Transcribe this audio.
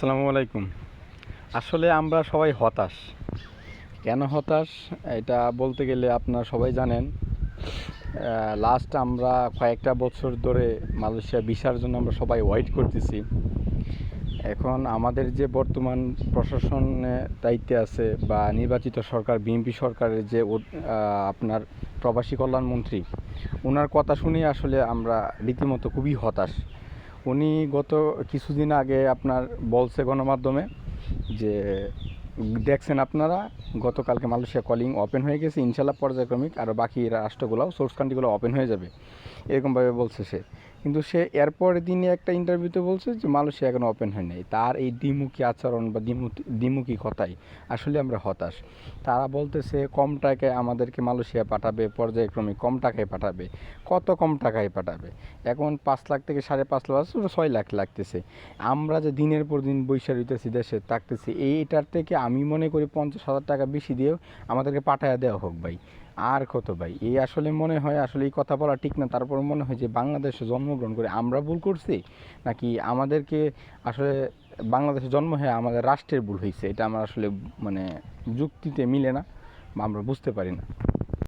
আসসালামু আলাইকুম। আসলে আমরা সবাই হতাশ। কেন হতাশ এটা বলতে গেলে আপনারা সবাই জানেন। লাস্ট আমরা কয়েকটা বছর ধরে মালয়েশিয়া ভিসার জন্য আমরা সবাই ওয়েট করতেছি। এখন আমাদের যে বর্তমান প্রশাসনে দায়িত্বে আছে বা নির্বাচিত সরকার বিএনপি সরকারের যে আপনার প্রবাসী কল্যাণমন্ত্রী, ওনার কথা শুনে আসলে আমরা রীতিমতো খুবই হতাশ। উনি গত কিছুদিন আগে আপনার বলছে গণমাধ্যমে যে দেখছেন আপনারা গতকালকে মালয়েশিয়া কলিং ওপেন হয়ে গেছে, ইনশাল্লাহ পর্যায়ক্রমিক আরও বাকি রাষ্ট্রগুলো সোর্স কান্ট্রিগুলো ওপেন হয়ে যাবে, এরকমভাবে বলছে সে। কিন্তু সে এরপরের দিনে একটা ইন্টারভিউতে বলছে যে মালয়েশিয়া এখনো ওপেন হয় নাই। তার এই দ্বিমুখী আচরণ বা দ্বিমুখী কথাই আসলে আমরা হতাশ। তারা বলতেছে কম টাকায় আমাদেরকে মালয়েশিয়া পাঠাবে, পর্যায়ক্রমিক কম টাকায় পাঠাবে। কত কম টাকায় পাঠাবে? এখন 5 লাখ থেকে 5.5 লাখ 6 লাখ লাগতেছে। আমরা যে দিনের পর দিন বৈশা রইতেছি দেশে থাকতেছি, এইটার থেকে আমি মনে করি 50,000 টাকা বেশি দিয়েও আমাদেরকে পাঠায়া দেওয়া হোক ভাই। আর কত ভাই? এই আসলে মনে হয় আসলে এই কথা বলা ঠিক না। তারপর মনে হয় যে বাংলাদেশে জন্মগ্রহণ করে আমরা ভুল করছি, নাকি আমাদেরকে আসলে বাংলাদেশে জন্ম হয়ে আমাদের রাষ্ট্রের ভুল হয়েছে। এটা আমার আসলে মানে যুক্তিতে মিলে না বা আমরা বুঝতে পারি না।